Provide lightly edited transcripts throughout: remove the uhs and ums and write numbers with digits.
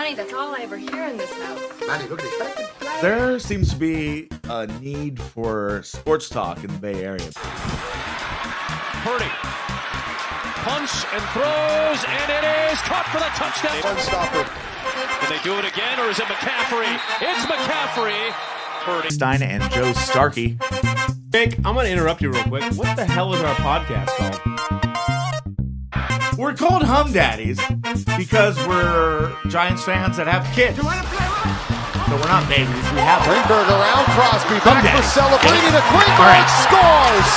money. That's all I ever hear in this house. There seems to be a need for sports talk in the Bay Area. Purdy punts and throws, and it is caught for the touchdown. One stopper. Can they do it again, or is it McCaffrey? It's McCaffrey. Purdy. Stein and Joe Starkey. Jake, I'm going to interrupt you real quick. What the hell is our podcast called? We're called Hum Daddies because we're Giants fans that have kids. So we're not babies. We have Greenberg around Crosby. Back for Daddies. celebrating. A Greenberg scores.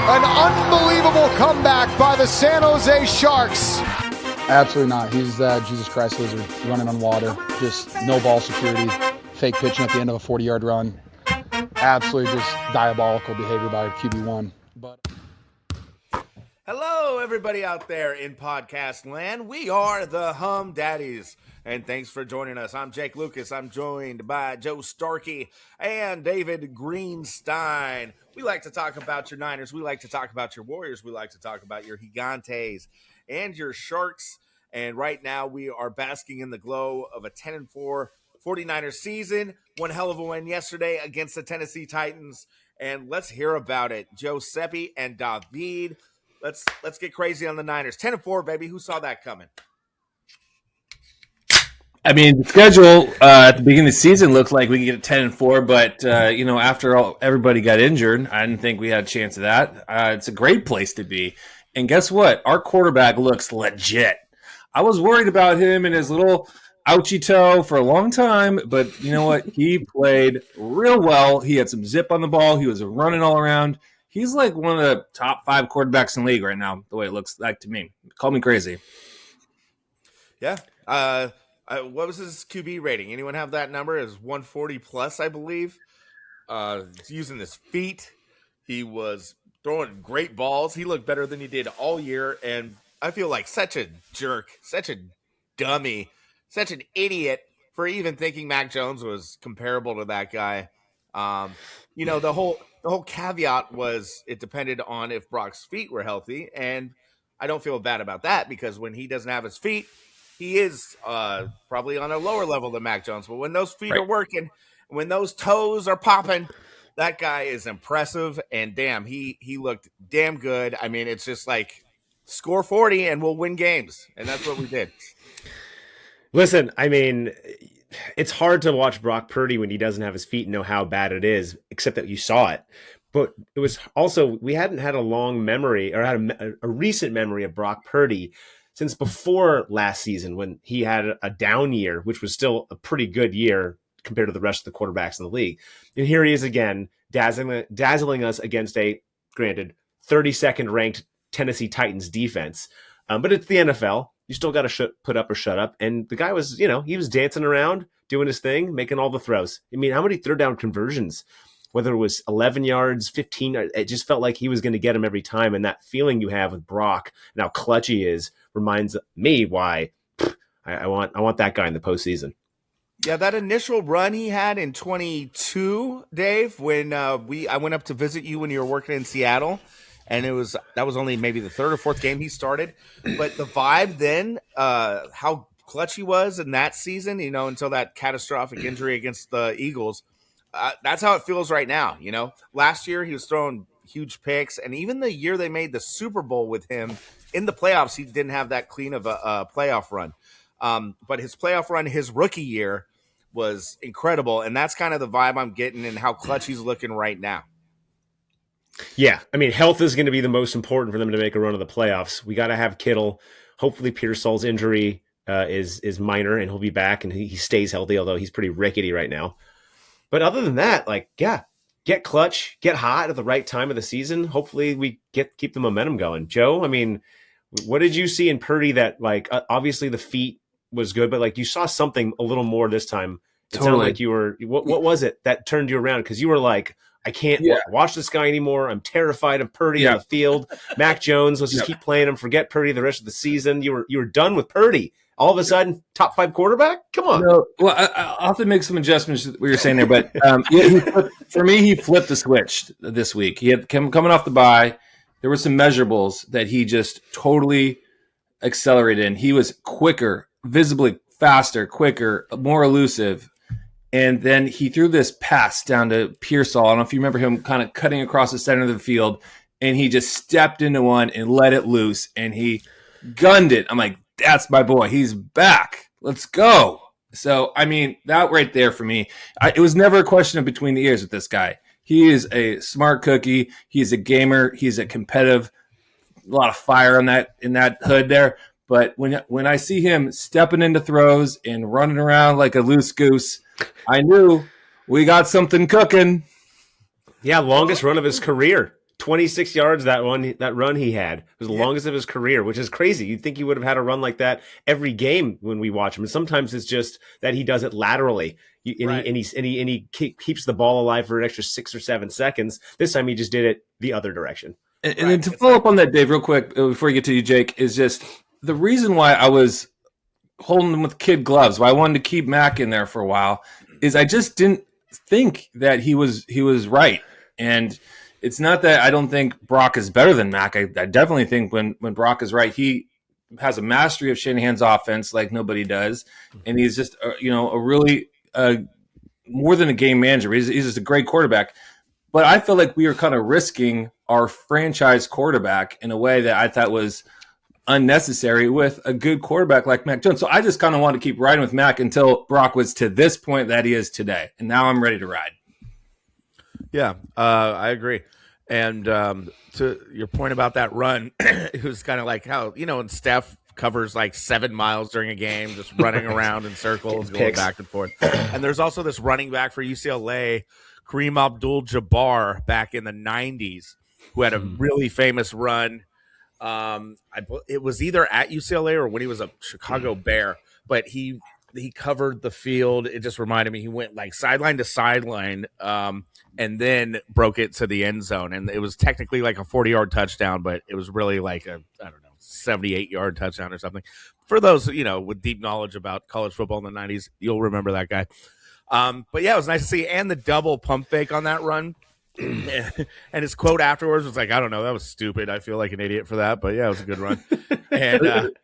An unbelievable comeback by the San Jose Sharks. Absolutely not. He's Jesus Christ lizard running on water. Just no ball security. Fake pitching at the end of a 40-yard run. Absolutely just diabolical behavior by QB1. But Hello, everybody out there in podcast land. We are the Hum Daddies, and thanks for joining us. I'm Jake Lucas. I'm joined by Joe Starkey and David Greenstein. We like to talk about your Niners. We like to talk about your Warriors. We like to talk about your Gigantes and your Sharks. And right now, we are basking in the glow of a 10-4 49ers season. One hell of a win yesterday against the Tennessee Titans. And let's hear about it. Joe Seppi and David. Let's get crazy on the Niners. 10-4, baby. Who saw that coming? I mean, the schedule at the beginning of the season looked like we could get 10-4, but after all, everybody got injured. I didn't think we had a chance of that. It's a great place to be. And guess what? Our quarterback looks legit. I was worried about him and his little ouchie toe for a long time, but you know what? He played real well. He had some zip on the ball. He was running all around. He's like one of the top 5 quarterbacks in the league right now, the way it looks like to me. Call me crazy. Yeah. What was his QB rating? Anyone have that number? It was 140 plus, I believe. Using his feet. He was throwing great balls. He looked better than he did all year, and I feel like such a jerk, such a dummy, such an idiot for even thinking Mac Jones was comparable to that guy. The whole caveat was it depended on if Brock's feet were healthy, and I don't feel bad about that because when he doesn't have his feet, he is probably on a lower level than Mac Jones. But when those feet are working, when those toes are popping, that guy is impressive, and damn, he looked damn good. I mean, it's just like score 40 and we'll win games, and that's what we did. Listen, I mean, it's hard to watch Brock Purdy when he doesn't have his feet and know how bad it is, except that you saw it. But it was also, we hadn't had a long memory or had a recent memory of Brock Purdy since before last season when he had a down year, which was still a pretty good year compared to the rest of the quarterbacks in the league. And here he is again, dazzling us against a, granted, 32nd ranked Tennessee Titans defense. But it's the NFL. You still got to put up or shut up. And the guy was, he was dancing around, doing his thing, making all the throws. I mean, how many third down conversions? Whether it was 11 yards, 15, it just felt like he was going to get him every time. And that feeling you have with Brock and how clutch he is reminds me why I want that guy in the postseason. Yeah, that initial run he had in 22, Dave, when I went up to visit you when you were working in Seattle. And that was only maybe the 3rd or 4th game he started. But the vibe then, how clutch he was in that season, until that catastrophic injury against the Eagles, that's how it feels right now. Last year he was throwing huge picks. And even the year they made the Super Bowl with him in the playoffs, he didn't have that clean of a playoff run. But his playoff run, his rookie year, was incredible. And that's kind of the vibe I'm getting and how clutch he's looking right now. Yeah, I mean, health is going to be the most important for them to make a run of the playoffs. We got to have Kittle. Hopefully, Pearsall's injury is minor, and he'll be back, and he stays healthy, although he's pretty rickety right now. But other than that, get clutch, get hot at the right time of the season. Hopefully, we keep the momentum going. Joe, I mean, what did you see in Purdy that, obviously the feet was good, but, you saw something a little more this time? It sounded like you were – what was it that turned you around? Because you were like – I can't watch this guy anymore. I'm terrified of Purdy on the field. Mac Jones, let's just keep playing him. Forget Purdy the rest of the season. You were done with Purdy. All of a sudden, top 5 quarterback? Come on. No, well, I'll have to make some adjustments to what you're saying there. But for me, he flipped the switch this week. He had coming off the bye. There were some measurables that he just totally accelerated in. He was quicker, visibly faster, quicker, more elusive. And then he threw this pass down to Pearsall. I don't know if you remember him kind of cutting across the center of the field, and he just stepped into one and let it loose, and he gunned it. I'm like, that's my boy. He's back. Let's go. So, I mean, that right there for me, it was never a question of between the ears with this guy. He is a smart cookie. He's a gamer. He's a competitive, a lot of fire in that hood there. But when I see him stepping into throws and running around like a loose goose, I knew we got something cooking. Yeah, longest run of his career. 26 yards that run he had. It was the longest of his career, which is crazy. You'd think he would have had a run like that every game when we watch him. And sometimes it's just that he does it laterally. And he keeps the ball alive for an extra 6 or 7 seconds. This time he just did it the other direction. And then to follow up on that, Dave, real quick, before we get to you, Jake, is just the reason why I was holding him with kid gloves, why I wanted to keep Mac in there for a while, is I just didn't think that he was right. And it's not that I don't think Brock is better than Mac. I definitely think when Brock is right, he has a mastery of Shanahan's offense like nobody does. And he's just, a really more than a game manager. He's just a great quarterback. But I feel like we are kind of risking our franchise quarterback in a way that I thought was unnecessary with a good quarterback like Mac Jones. So I just kind of wanted to keep riding with Mac until Brock was to this point that he is today. And now I'm ready to ride. Yeah, I agree. And to your point about that run, it was kind of like how, when Steph covers like 7 miles during a game, just running around in circles, going back and forth. And there's also this running back for UCLA, Kareem Abdul-Jabbar, back in the 90s, who had a really famous run. It was either at UCLA or when he was a Chicago Bear, but he covered the field. It just reminded me, he went like sideline to sideline and then broke it to the end zone. And it was technically like a 40-yard touchdown, but it was really like a, 78-yard touchdown or something. For those, with deep knowledge about college football in the 90s, you'll remember that guy. But yeah, it was nice to see. And the double pump fake on that run. And his quote afterwards was like, I don't know, that was stupid. I feel like an idiot for that, but yeah, it was a good run. And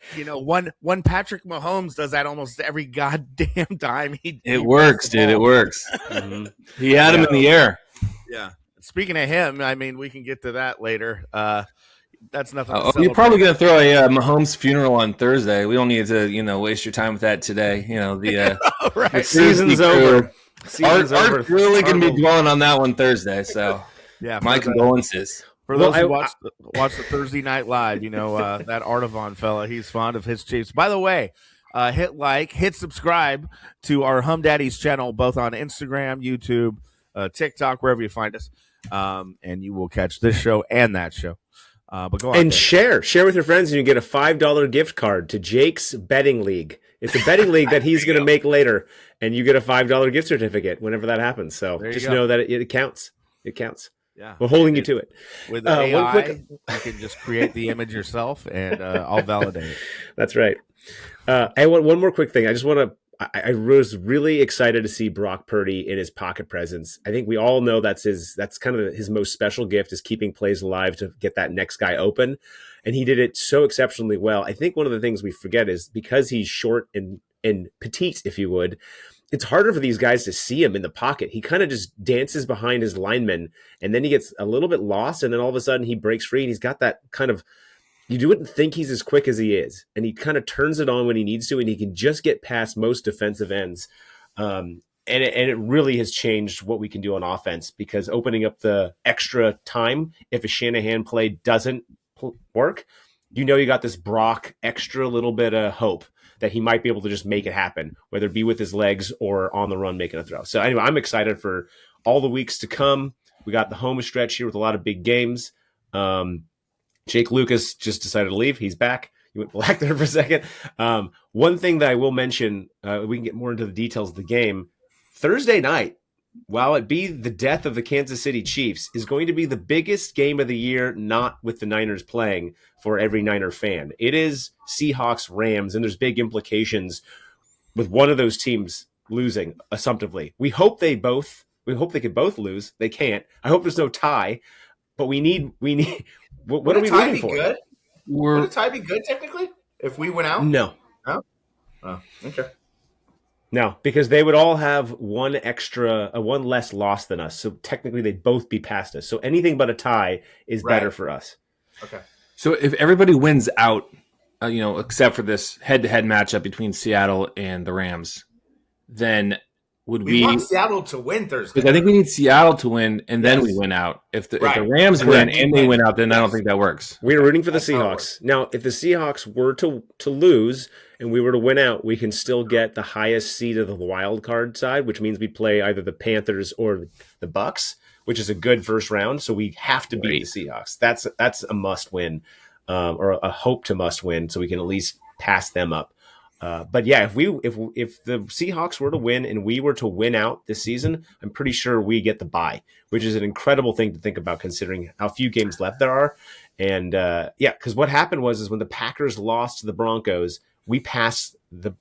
one Patrick Mahomes does that almost every goddamn time. It works, dude. It works. Mm-hmm. He had him in the air. Yeah. Speaking of him, I mean, we can get to that later. That's nothing. You're probably going to throw a Mahomes funeral on Thursday. We don't need to, waste your time with that today. The season's over. Art's really going to be dwelling on that one Thursday. So, yeah, my condolences. For those who watch the Thursday Night Live, that Artavon fella, he's fond of his Chiefs. By the way, hit subscribe to our Hum Daddies channel, both on Instagram, YouTube, TikTok, wherever you find us, and you will catch this show and that show. But go on. And share with your friends, and you get a $5 gift card to Jake's betting league. It's a betting league that he's going to make later, and you get a $5 gift certificate whenever that happens. So just know that it counts. It counts. Yeah, we're holding you to it. With AI, you can just create the image yourself, and I'll validate it. That's right. I want one more quick thing. I was really excited to see Brock Purdy in his pocket presence. I think we all know that's kind of his most special gift, is keeping plays alive to get that next guy open. And he did it so exceptionally well. I think one of the things we forget is because he's short and petite, if you would, it's harder for these guys to see him in the pocket. He kind of just dances behind his linemen, and then he gets a little bit lost, and then all of a sudden he breaks free, and he's got that kind of, you wouldn't think he's as quick as he is, and he kind of turns it on when he needs to, and he can just get past most defensive ends. And it really has changed what we can do on offense, because opening up the extra time, if a Shanahan play doesn't work, you got this Brock extra little bit of hope that he might be able to just make it happen, whether it be with his legs or on the run making a throw. So anyway, I'm excited for all the weeks to come. We got the home stretch here with a lot of big games. Jake Lucas just decided to leave. He's back. He went black there for a second. One thing that I will mention, we can get more into the details of the game. Thursday night, while it be the death of the Kansas City Chiefs, is going to be the biggest game of the year, not with the Niners playing, for every Niner fan. It is Seahawks-Rams, and there's big implications with one of those teams losing assumptively. We hope they could both lose. They can't. I hope there's no tie, but we need. What are we waiting for? Would a tie be good technically? if we went out? No. No? Oh, okay. No, because they would all have one less loss than us. So technically they'd both be past us. So anything but a tie is better for us. Okay. So if everybody wins out, except for this head-to-head matchup between Seattle and the Rams, then would we want Seattle to win Thursday? Because I think we need Seattle to win, and then we win out. If the Rams win and they win out, then I don't think that works. We're rooting for the Seahawks. Now, if the Seahawks were to lose and we were to win out, we can still get the highest seed of the wild card side, which means we play either the Panthers or the Bucks, which is a good first round. So we have to beat the Seahawks. That's a must win, or a hope to must win, so we can at least pass them up. But yeah, if the Seahawks were to win and we were to win out this season, I'm pretty sure we get the bye, which is an incredible thing to think about considering how few games left there are. And because what happened was when the Packers lost to the Broncos, we passed the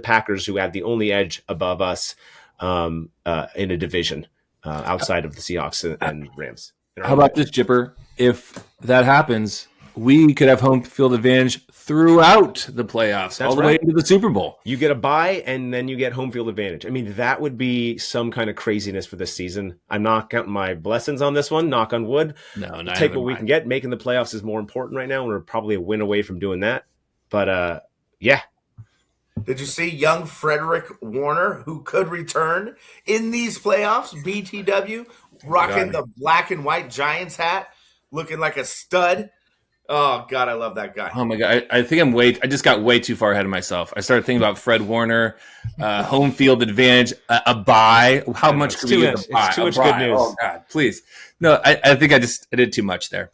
Packers, who had the only edge above us in a division outside of the Seahawks and Rams. How about this, Jipper? If that happens, we could have home field advantage throughout the playoffs, all the way into the Super Bowl. You get a bye, and then you get home field advantage. I mean, that would be some kind of craziness for this season. I'm not counting my blessings on this one, knock on wood. No, not take what we can get. Making the playoffs is more important right now, and we're probably a win away from doing that. But, yeah. Did you see young Frederick Warner, who could return in these playoffs, BTW, rocking the black and white Giants hat, looking like a stud? Oh, God, I love that guy. Oh, my God. I think I just got way too far ahead of myself. I started thinking about Fred Warner, home field advantage, a bye. How much could we get a bye? It's too much good news. Oh, God, please. No, I think I did too much there.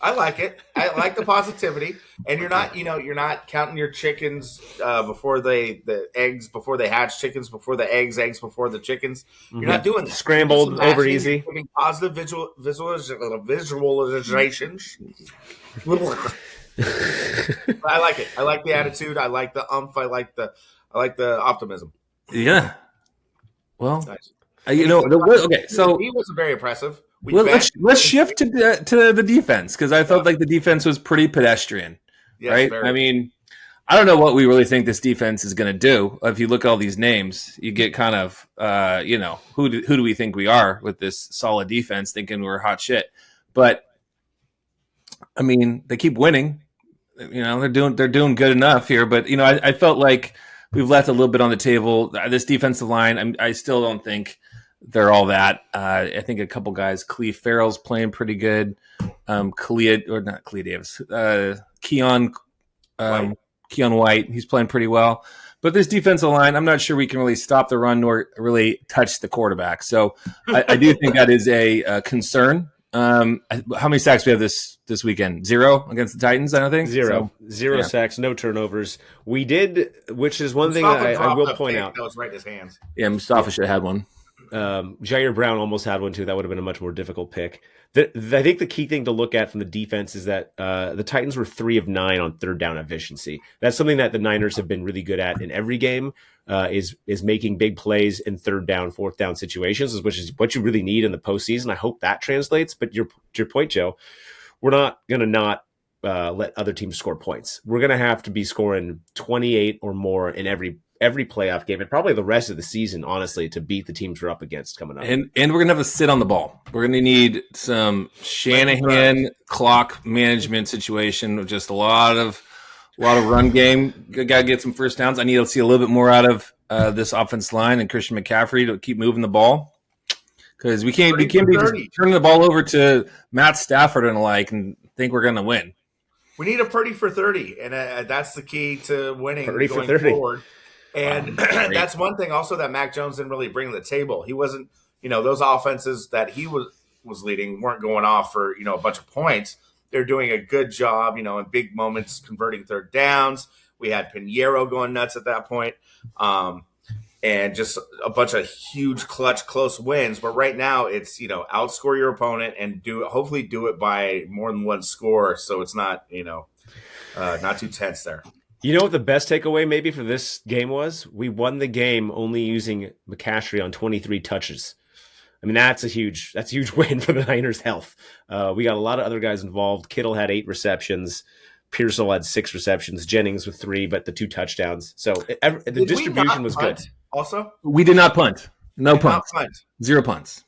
I like it. I like the positivity. And you're not counting your chickens before the eggs, before they hatch, chickens before the eggs before the chickens. You're not doing that. Scrambled over easy. Positive visualizations. I like it. I like the attitude. I like the umph. I like the optimism. Yeah. Well, nice. Okay. So he was very impressive. Let's shift to the defense, because I felt like the defense was pretty pedestrian. Yes, right? Very. I mean, I don't know what we really think this defense is going to do. If you look at all these names, you get kind of, who do we think we are with this solid defense, thinking we're hot shit. But I mean, they keep winning. They're doing good enough here. But I felt like we've left a little bit on the table. This defensive line, I still don't think they're all that. I think a couple guys, Cleve Farrell's playing pretty good. Keon White, he's playing pretty well. But this defensive line, I'm not sure we can really stop the run nor really touch the quarterback. So I do think that is a concern. How many sacks do we have this weekend? 0 against the Titans, I don't think. Zero sacks, no turnovers. We did, which is one thing that I will point out. That was right in his hands. Yeah, Mustafa should have had one. Jair Brown almost had one too. That would have been a much more difficult pick. I think the key thing to look at from the defense is that the Titans were 3 of 9 on third down efficiency. That's something that the Niners have been really good at in every game. Is making big plays in third down, fourth down situations, which is what you really need in the postseason. I hope that translates. But your point, Joe, we're not going to not let other teams score points. We're going to have to be scoring 28 or more in every playoff game, and probably the rest of the season, honestly, to beat the teams we're up against coming up. And we're going to have to sit on the ball. We're going to need some Shanahan clock management situation with just a lot of run game. Got to get some first downs. I need to see a little bit more out of this offense line and Christian McCaffrey to keep moving the ball, because we can't be just turning the ball over to Matt Stafford and think we're going to win. We need a Purdy for 30, and that's the key to winning Purdy going for 30. Forward. And that's one thing also that Mac Jones didn't really bring to the table. He wasn't, those offenses that he was leading weren't going off for, a bunch of points. They're doing a good job, in big moments, converting third downs. We had Pinheiro going nuts at that point, and just a bunch of huge clutch, close wins. But right now it's, outscore your opponent and hopefully do it by more than one score. So it's not, not too tense there. You know what the best takeaway maybe for this game was? We won the game only using McCaffrey on 23 touches. I mean, that's a huge win for the Niners' health. We got a lot of other guys involved. Kittle had 8 receptions, Pearsall had 6 receptions, Jennings with 3, but the 2 touchdowns. So the distribution was good. Also, We did not punt. No punts. 0 punts.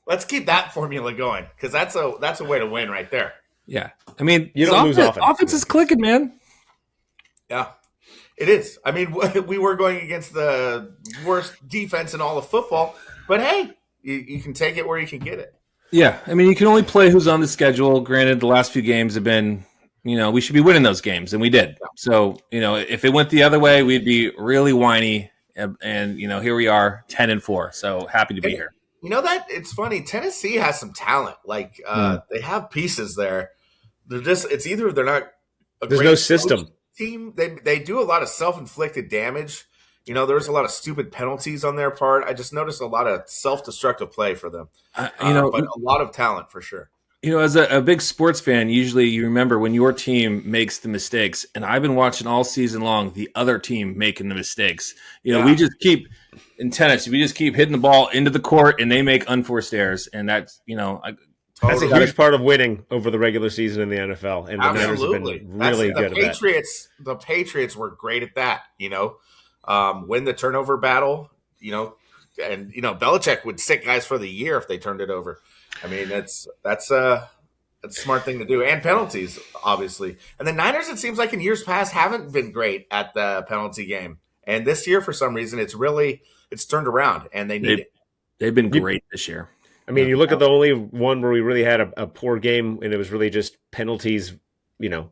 Let's keep that formula going because that's a way to win right there. Yeah. I mean, you don't lose offense. Offense is clicking, man. Yeah, it is. I mean, we were going against the worst defense in all of football, but hey, you can take it where you can get it. Yeah. I mean, you can only play who's on the schedule. Granted, the last few games have been, we should be winning those games, and we did. So, if it went the other way, we'd be really whiny. And here we are, 10-4. So happy to be here. That it's funny. Tennessee has some talent. Like they have pieces there. They're just it's either they're not. There's no system team. They do a lot of self-inflicted damage. There's a lot of stupid penalties on their part. I just noticed a lot of self-destructive play for them. But a lot of talent for sure. As a big sports fan, usually you remember when your team makes the mistakes, and I've been watching all season long the other team making the mistakes. We just keep in tennis, we just keep hitting the ball into the court, and they make unforced errors, and that's that's a huge part of winning over the regular season in the NFL. And the Niners have been really good at that. The Patriots were great at that. Win the turnover battle. And Belichick would sit guys for the year if they turned it over. I mean, that's a smart thing to do, and penalties, obviously. And the Niners, it seems like in years past, haven't been great at the penalty game. And this year, for some reason, it's turned around, and they need it. They've been great this year. I mean, you look at the only one where we really had a poor game, and it was really just penalties,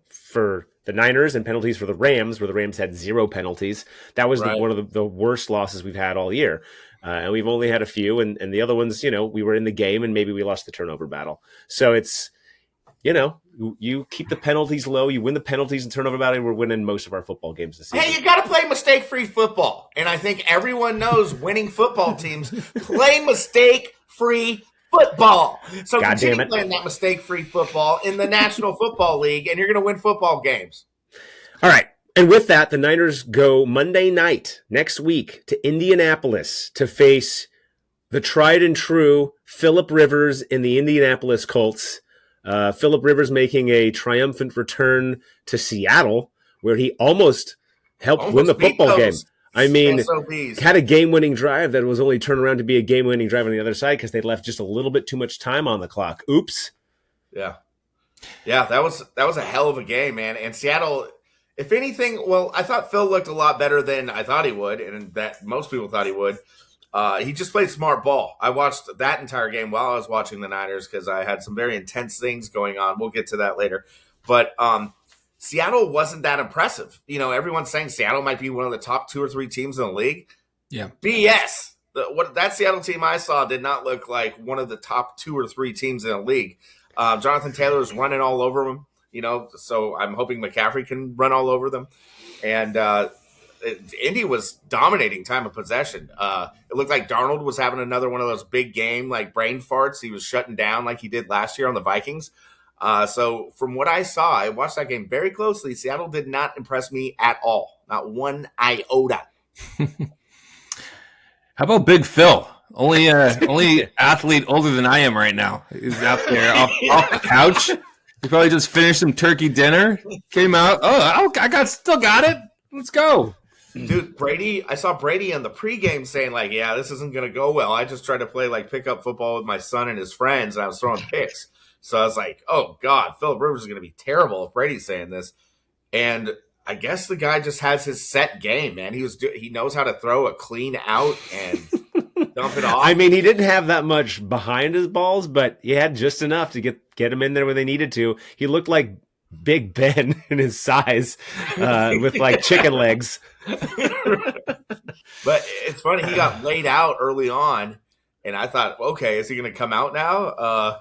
for the Niners and penalties for the Rams, where the Rams had 0 penalties. That was one of the worst losses we've had all year. And we've only had a few, and the other ones, we were in the game and maybe we lost the turnover battle. So it's, you keep the penalties low, you win the penalties and turnover battle, and we're winning most of our football games this season. Hey, you got to play mistake-free football. And I think everyone knows winning football teams play mistake-free football. So continue playing that mistake-free football in the National Football League, and you're going to win football games. All right. And with that, the Niners go Monday night next week to Indianapolis to face the tried and true Phillip Rivers in the Indianapolis Colts. Phillip Rivers making a triumphant return to Seattle, where he almost helped win the football game. I mean, had a game-winning drive that was only turned around to be a game-winning drive on the other side because they left just a little bit too much time on the clock. Oops. Yeah, that was a hell of a game, man. And Seattle, if anything, I thought Phil looked a lot better than I thought he would, and that most people thought he would. He just played smart ball. I watched that entire game while I was watching the Niners because I had some very intense things going on. We'll get to that later. But Seattle wasn't that impressive. Everyone's saying Seattle might be one of the top 2 or 3 teams in the league. Yeah. BS. That Seattle team I saw did not look like one of the top 2 or 3 teams in the league. Jonathan Taylor was running all over them. So I'm hoping McCaffrey can run all over them. And Indy was dominating time of possession. It looked like Darnold was having another one of those big game, like brain farts. He was shutting down like he did last year on the Vikings. So from what I saw, I watched that game very closely. Seattle did not impress me at all. Not one iota. How about Big Phil? Only athlete older than I am right now. He's out there off the couch. He probably just finished some turkey dinner, came out. Oh, I still got it. Let's go. Dude, Brady, I saw Brady on the pregame saying, this isn't going to go well. I just tried to play, pickup football with my son and his friends, and I was throwing picks. So I was like, oh, God, Phillip Rivers is going to be terrible if Brady's saying this. And I guess the guy just has his set game, man. He knows how to throw a clean out and dump it off. I mean, he didn't have that much behind his balls, but he had just enough to get him in there when they needed to. He looked like Big Ben in his size with chicken legs. But it's funny, he got laid out early on, and I thought, okay, is he going to come out now?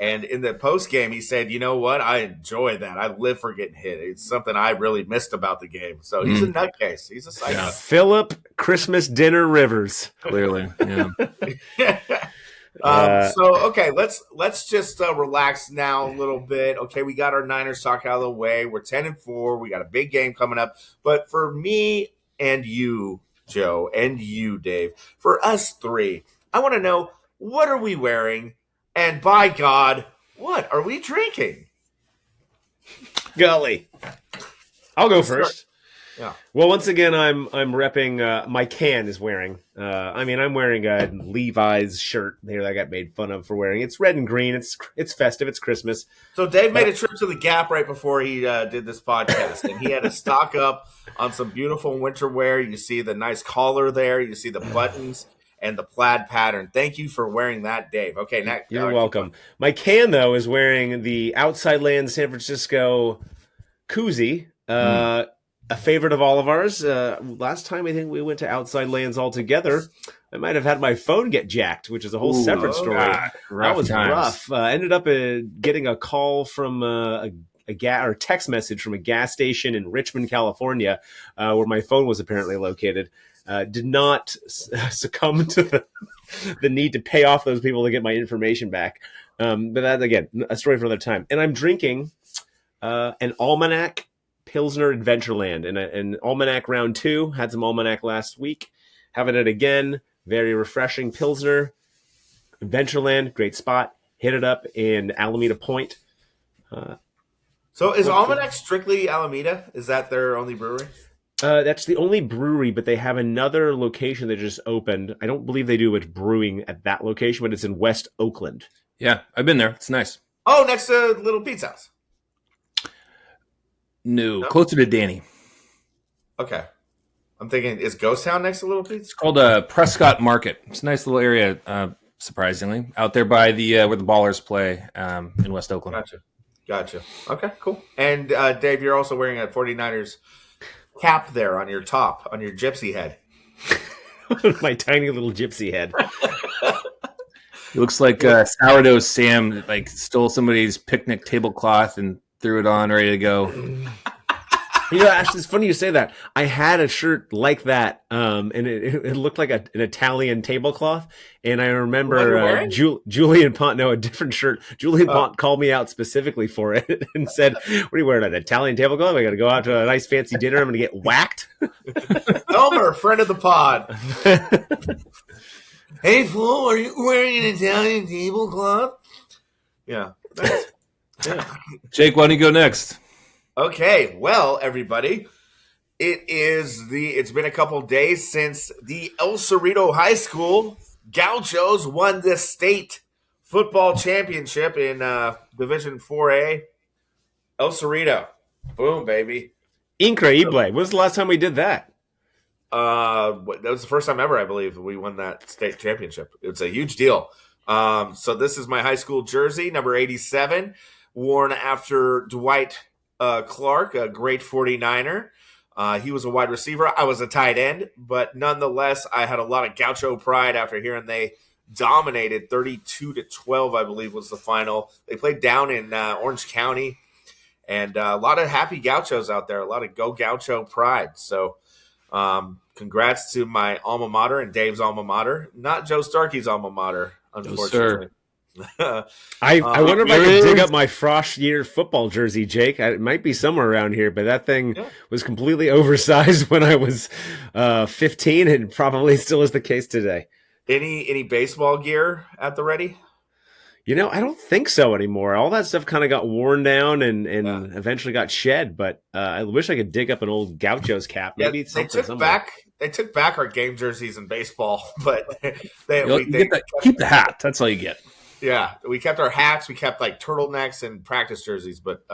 And in the post game, he said, "You know what? I enjoy that. I live for getting hit. It's something I really missed about the game." So he's a nutcase. He's a psycho. Yeah. Phillip Christmas Dinner Rivers, clearly. Yeah. Okay, let's just relax now a little bit. Okay, we got our Niners talk out of the way. We're 10-4. We got a big game coming up. But for me and you, Joe, and you, Dave, for us 3, I want to know, what are we wearing? And by God, what are we drinking? Golly. I'll go first. Yeah. Well, once again, I'm repping. My can is wearing. I'm wearing a Levi's shirt here that I got made fun of for wearing. It's red and green. It's festive. It's Christmas. So Dave made a trip to the Gap right before he did this podcast, and he had to stock up on some beautiful winter wear. You see the nice collar there. You see the buttons and the plaid pattern. Thank you for wearing that, Dave. Okay, next. You're welcome. My can, though, is wearing the Outside Lands San Francisco koozie. A favorite of all of ours. Last time I think we went to Outside Lands all together, I might have had my phone get jacked, which is a whole separate story. That was rough. Ended up getting a call from a text message from a gas station in Richmond, California, where my phone was apparently located. Did not succumb to the need to pay off those people to get my information back. But that, again, a story for another time. And I'm drinking an Almanac Pilsner Adventureland and Almanac round 2. Had some Almanac last week. Having it again. Very refreshing Pilsner. Adventureland, great spot. Hit it up in Alameda Point. So is Almanac strictly Alameda? Is that their only brewery? That's the only brewery, but they have another location that just opened. I don't believe they do much brewing at that location, but it's in West Oakland. Yeah, I've been there. It's nice. Oh, next to Little Pete's house. No, closer to Danny. Okay. I'm thinking, is Ghost Town next to Little Pete's? It's called Prescott Market. It's a nice little area, surprisingly, out there by the where the Ballers play in West Oakland. Gotcha. Okay, cool. And Dave, you're also wearing a 49ers cap there on your top, on your gypsy head. My tiny little gypsy head. It looks like Sourdough Sam stole somebody's picnic tablecloth and threw it on, ready to go. Actually, it's funny you say that. I had a shirt like that, and it looked like an Italian tablecloth. And I remember Julian Pont, no, a different shirt. Julian Pont called me out specifically for it and said, "What are you wearing, an Italian tablecloth? I got to go out to a nice fancy dinner. I'm going to get whacked." Elmer, friend of the pod. Hey, Flo, are you wearing an Italian tablecloth? Yeah. Yeah. Jake, why don't you go next? Okay, well, everybody, it's been a couple days since the El Cerrito High School Gauchos won the state football championship in Division 4A. El Cerrito, boom, baby! Increíble. When was the last time we did that? That was the first time ever, I believe, we won that state championship. It's a huge deal. So this is my high school jersey, number 87. Worn after Dwight Clark, a great 49er. He was a wide receiver. I was a tight end, but nonetheless, I had a lot of Gaucho pride after hearing they dominated 32-12, I believe was the final. They played down in Orange County, and a lot of happy Gauchos out there, a lot of Go Gaucho pride. So congrats to my alma mater and Dave's alma mater, not Joe Starkey's alma mater, unfortunately. I wonder if I can dig up my Frosh year football jersey, Jake. It might be somewhere around here, but that thing was completely oversized when I was 15, and probably still is the case today. Any baseball gear at the ready? I don't think so anymore. All that stuff kind of got worn down and eventually got shed. But I wish I could dig up an old Gauchos cap. Maybe they took back our game jerseys in baseball, but keep the hat. That's all you get. Yeah, we kept our hats. We kept turtlenecks and practice jerseys. But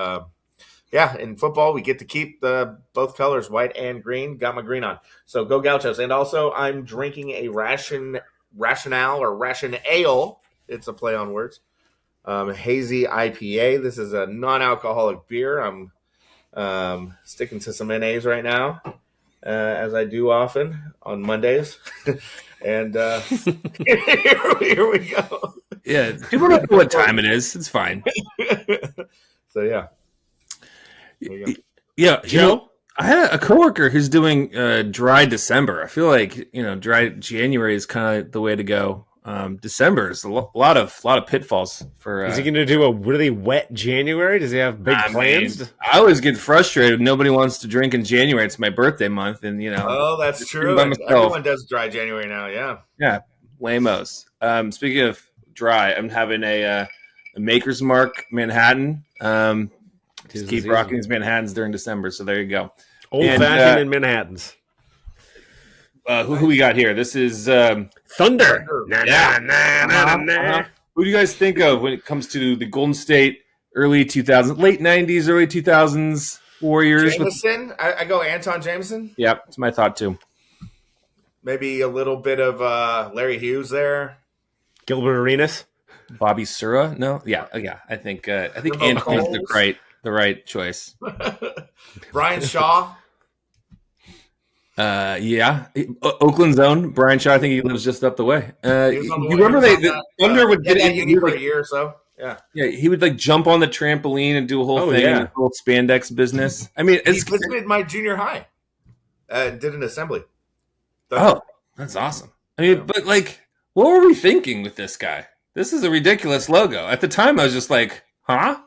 in football, we get to keep both colors, white and green. Got my green on. So go Gauchos. And also, I'm drinking a Rationale or Ration Ale. It's a play on words. Hazy IPA. This is a non-alcoholic beer. I'm sticking to some NAs right now, as I do often on Mondays. And here we go. Yeah, people don't know what time it is. It's fine. So, yeah. Yeah, I had a coworker who's doing dry December. I feel like, dry January is kind of the way to go. December is a lot of pitfalls for. Is he going to do a really wet January? Does he have big plans? I always get frustrated. Nobody wants to drink in January. It's my birthday month, and Oh, that's true. Everyone does dry January now. Yeah. Yeah, lamos. Speaking of dry, I'm having a Maker's Mark Manhattan. Just keep rocking these Manhattans during December. So there you go. Old-fashioned in Manhattans. Who we got here? This is Thunder. Who do you guys think of when it comes to the Golden State early 2000s, late 90s, early 2000s Warriors? Jameson? I go Anton Jameson. Yep, that's my thought too. Maybe a little bit of Larry Hughes there. Gilbert Arenas. Bobby Sura? No, yeah. I think Anton's the right choice. Brian Shaw. Oakland's own Brian Shaw. I think he lives just up the way. You remember the Thunder would get in for a year or so. Yeah, he would like jump on the trampoline and do a whole thing, a whole spandex business. I mean, he visited my junior high. Did an assembly. Oh, that's awesome. I mean, but like, what were we thinking with this guy? This is a ridiculous logo. At the time, I was just like, huh?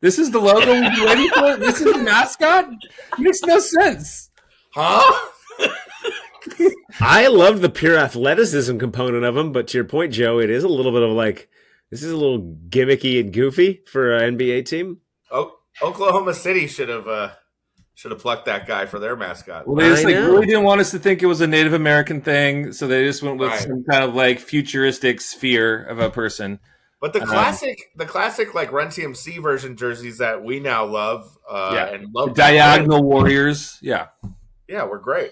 This is the logo we've been waiting for? This is the mascot? It makes no sense. Huh? I loved the pure athleticism component of him, but to your point, Joe, it is a little bit of like, this is a little gimmicky and goofy for an NBA team. Oklahoma City should have plucked that guy for their mascot. Well, they just really didn't want us to think it was a Native American thing, so they just went with some kind of like futuristic sphere of a person. But the classic like Run TMC version jerseys that we now love, and love, the Diagonal Warriors, we're great.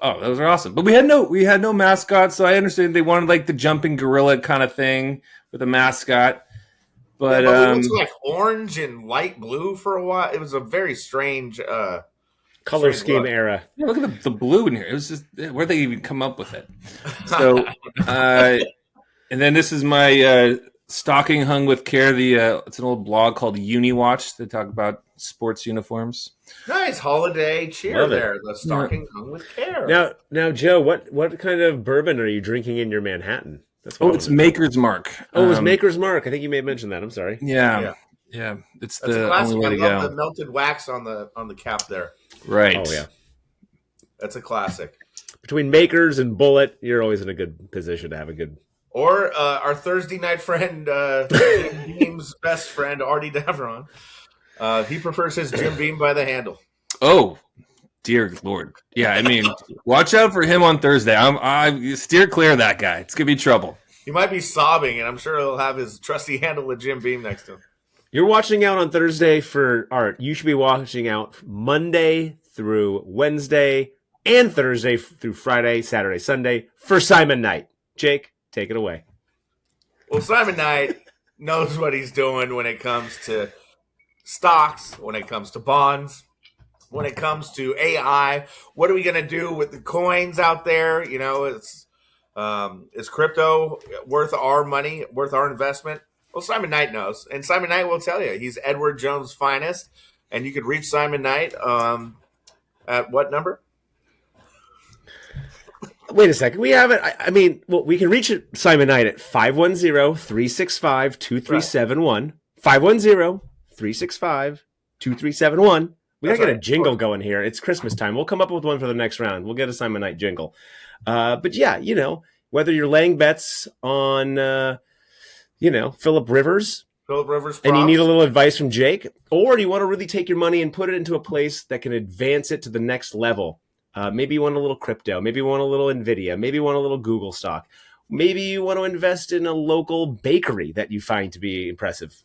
Oh, those are awesome. But we had no mascot, so I understand they wanted like the jumping gorilla kind of thing with a mascot. But, we went to like orange and light blue for a while. It was a very strange color scheme era. Yeah, look at the blue in here. It was just where'd they even come up with it? So, and then this is my stocking hung with care. It's an old blog called UniWatch. They talk about sports uniforms. Nice holiday cheer there. The stocking hung with care. Now, Joe, what kind of bourbon are you drinking in your Manhattan? It's Maker's Mark. Oh, it's Maker's Mark. I think you may have mentioned that. I'm sorry. Yeah. It's That's the only way to go. I love the melted wax on the cap there. Right. Oh yeah, that's a classic. Between Makers and Bullet, you're always in a good position to have a good. Or our Thursday night friend, Beam's best friend, Artie Davron. He prefers his Jim Beam by the handle. Oh, dear Lord. Yeah, I mean, watch out for him on Thursday. I steer clear of that guy. It's going to be trouble. He might be sobbing, and I'm sure he'll have his trusty handle of Jim Beam next to him. You're watching out on Thursday for art. You should be watching out Monday through Wednesday and Thursday through Friday, Saturday, Sunday for Simon Knight. Jake, take it away. Well, Simon Knight knows what he's doing when it comes to stocks, when it comes to bonds, when it comes to AI. What are we going to do with the coins out there? You know, is crypto worth our money, worth our investment? Well, Simon Knight knows, and Simon Knight will tell you. He's Edward Jones' finest, and you could reach Simon Knight at what number? Wait a second. We have it. We can reach Simon Knight at 510-365-2371. 510-365-2371. We got to get a jingle going here. It's Christmas time. We'll come up with one for the next round. We'll get a Simon Knight jingle. But yeah, whether you're laying bets on, Phillip Rivers, and you need a little advice from Jake, or do you want to really take your money and put it into a place that can advance it to the next level? Maybe you want a little crypto. Maybe you want a little NVIDIA. Maybe you want a little Google stock. Maybe you want to invest in a local bakery that you find to be impressive.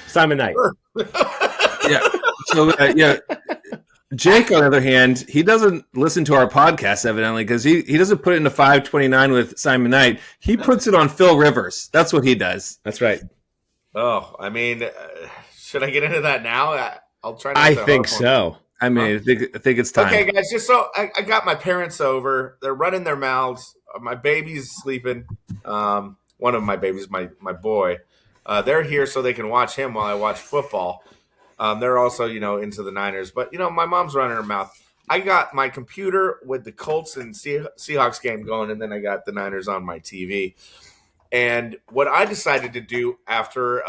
Simon Knight. Yeah. So, Jake, on the other hand, he doesn't listen to our podcast, evidently, because he doesn't put it into 529 with Simon Knight. He puts it on Phil Rivers. That's what he does. That's right. Oh, I mean, should I get into that now? I'll try to. I think so. I mean, I think it's time. Okay, guys, just so I got my parents over. They're running their mouths. My baby's sleeping. One of my babies, my boy. They're here so they can watch him while I watch football. They're also, into the Niners. But, my mom's running her mouth. I got my computer with the Colts and Seahawks game going, and then I got the Niners on my TV. And what I decided to do after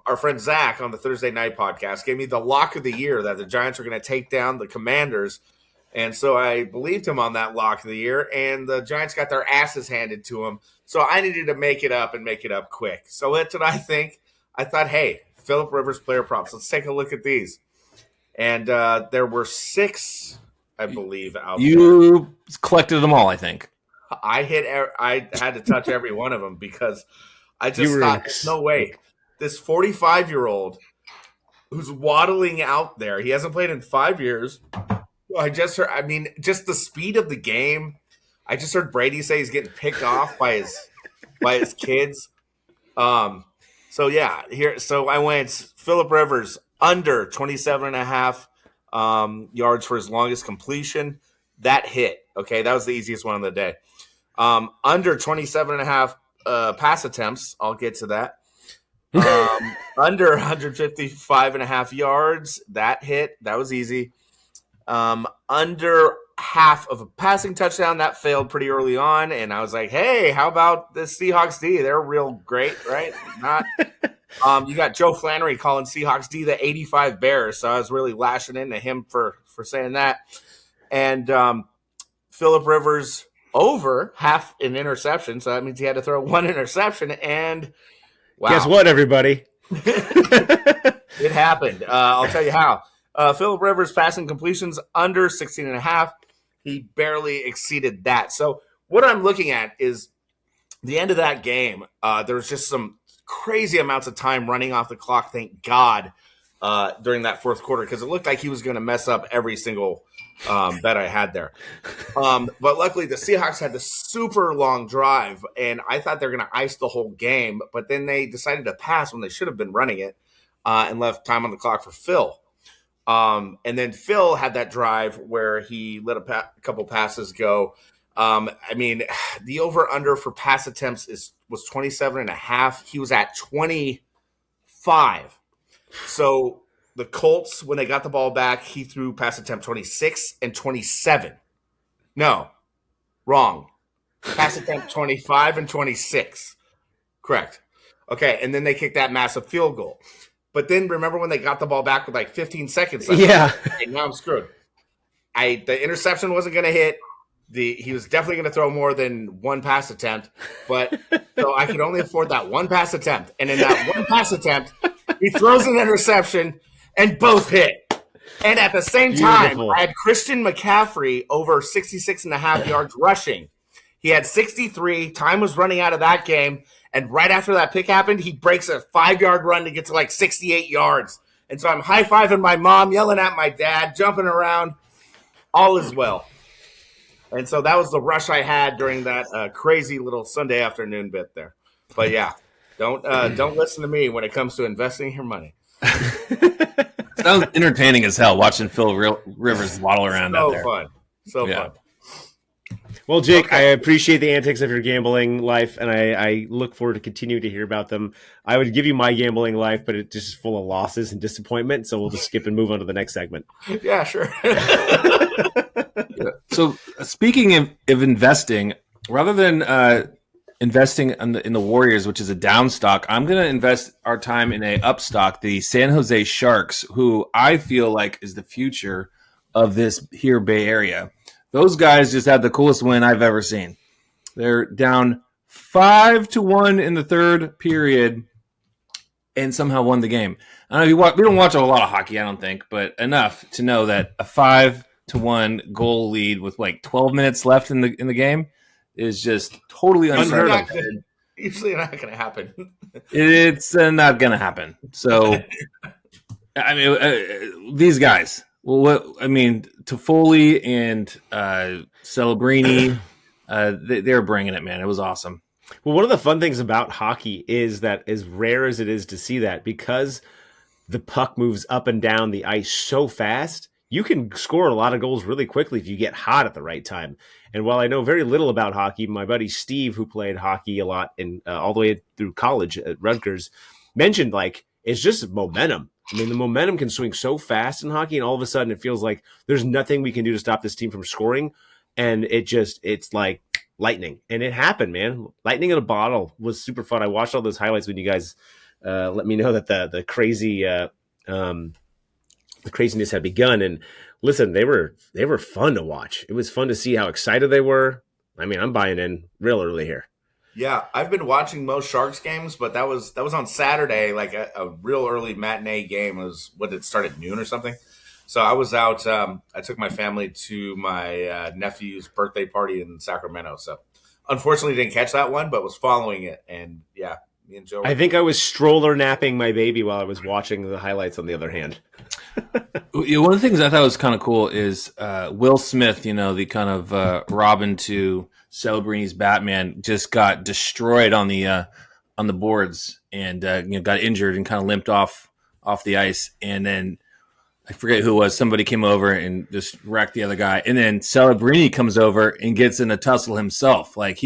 our friend Zach on the Thursday night podcast gave me the lock of the year that the Giants were going to take down the Commanders. And so I believed him on that lock of the year, and the Giants got their asses handed to them. So I needed to make it up and make it up quick. So that's what I think. I thought, hey, Phillip Rivers player props. Let's take a look at these. And there were 6, I believe, out there. You collected them all, I think. I had to touch every one of them because I just thought, no way. This 45-year-old who's waddling out there, he hasn't played in 5 years. I just heard, just the speed of the game. I just heard Brady say he's getting picked off by his kids. So I went Phillip Rivers under 27.5 yards for his longest completion. That hit. Okay, that was the easiest one of the day. Under 27.5 pass attempts. I'll get to that. Under 155.5 yards. That hit. That was easy. Under half of a passing touchdown. That failed pretty early on. And I was like, hey, how about the Seahawks D? They're real great, right? Not. You got Joe Flannery calling Seahawks D the 85 Bears. So I was really lashing into him for saying that. And Phillip Rivers over half an interception. So that means he had to throw 1 interception. And wow. Guess what, everybody? It happened. I'll tell you how. Phillip Rivers passing completions under 16.5. He barely exceeded that. So what I'm looking at is the end of that game. There was just some crazy amounts of time running off the clock, thank God, during that fourth quarter, because it looked like he was going to mess up every single bet I had there. But luckily, the Seahawks had this super long drive, and I thought they were going to ice the whole game, but then they decided to pass when they should have been running it and left time on the clock for Phil. And then Phil had that drive where he let a couple passes go. The over-under for pass attempts was 27.5. He was at 25. So the Colts, when they got the ball back, he threw pass attempt 26 and 27. No, wrong. Pass attempt 25 and 26. Correct. Okay, and then they kicked that massive field goal. But then remember when they got the ball back with like 15 seconds left? Yeah. Okay, now I'm screwed. The interception wasn't going to hit. He was definitely going to throw more than 1 pass attempt, but so I could only afford that 1 pass attempt. And in that 1 pass attempt, he throws an interception, and both hit. And at the same time, I had Christian McCaffrey over 66.5 yards rushing. He had 63. Time was running out of that game. And right after that pick happened, he breaks a 5-yard run to get to like 68 yards. And so I'm high-fiving my mom, yelling at my dad, jumping around. All is well. And so that was the rush I had during that crazy little Sunday afternoon bit there. But yeah, don't listen to me when it comes to investing your money. Sounds entertaining as hell watching Phil Rivers waddle around out there. So fun. Well, Jake, I appreciate the antics of your gambling life, and I look forward to continuing to hear about them. I would give you my gambling life, but it's just full of losses and disappointment, so we'll just skip and move on to the next segment. Yeah, sure. So, speaking of investing, rather than investing in the Warriors, which is a down stock, I'm going to invest our time in a up stock, the San Jose Sharks, who I feel like is the future of this here Bay Area. Those guys just had the coolest win I've ever seen. They're down 5-1 in the third period and somehow won the game. I don't know if we don't watch a lot of hockey, I don't think, but enough to know that a 5-1 goal lead with like 12 minutes left in the game is just totally unheard of. Usually not going to happen. It's not going to happen. So, I mean, these guys. Well, Toffoli and Celebrini, they're bringing it, man. It was awesome. Well, one of the fun things about hockey is that as rare as it is to see that, because the puck moves up and down the ice so fast, you can score a lot of goals really quickly if you get hot at the right time. And while I know very little about hockey, my buddy Steve, who played hockey a lot in all the way through college at Rutgers, mentioned like it's just momentum. I mean, the momentum can swing so fast in hockey, and all of a sudden it feels like there's nothing we can do to stop this team from scoring. And it's like lightning. And it happened, man. Lightning in a bottle was super fun. I watched all those highlights when you guys let me know that the craziness had begun. And listen, they were fun to watch. It was fun to see how excited they were. I mean, I'm buying in real early here. Yeah, I've been watching most Sharks games, but that was on Saturday, like a real early matinee game. It was it started at noon or something. So I was out. I took my family to my nephew's birthday party in Sacramento. So unfortunately, didn't catch that one, but was following it. And yeah, me and Joe. I think I was stroller napping my baby while I was watching the highlights. On the other hand, One of the things I thought was kind of cool is Will Smith. The kind of Robin to Celebrini's Batman just got destroyed on the boards and got injured and kind of limped off the ice. And then I forget who it was. Somebody came over and just wrecked the other guy. And then Celebrini comes over and gets in a tussle himself. Like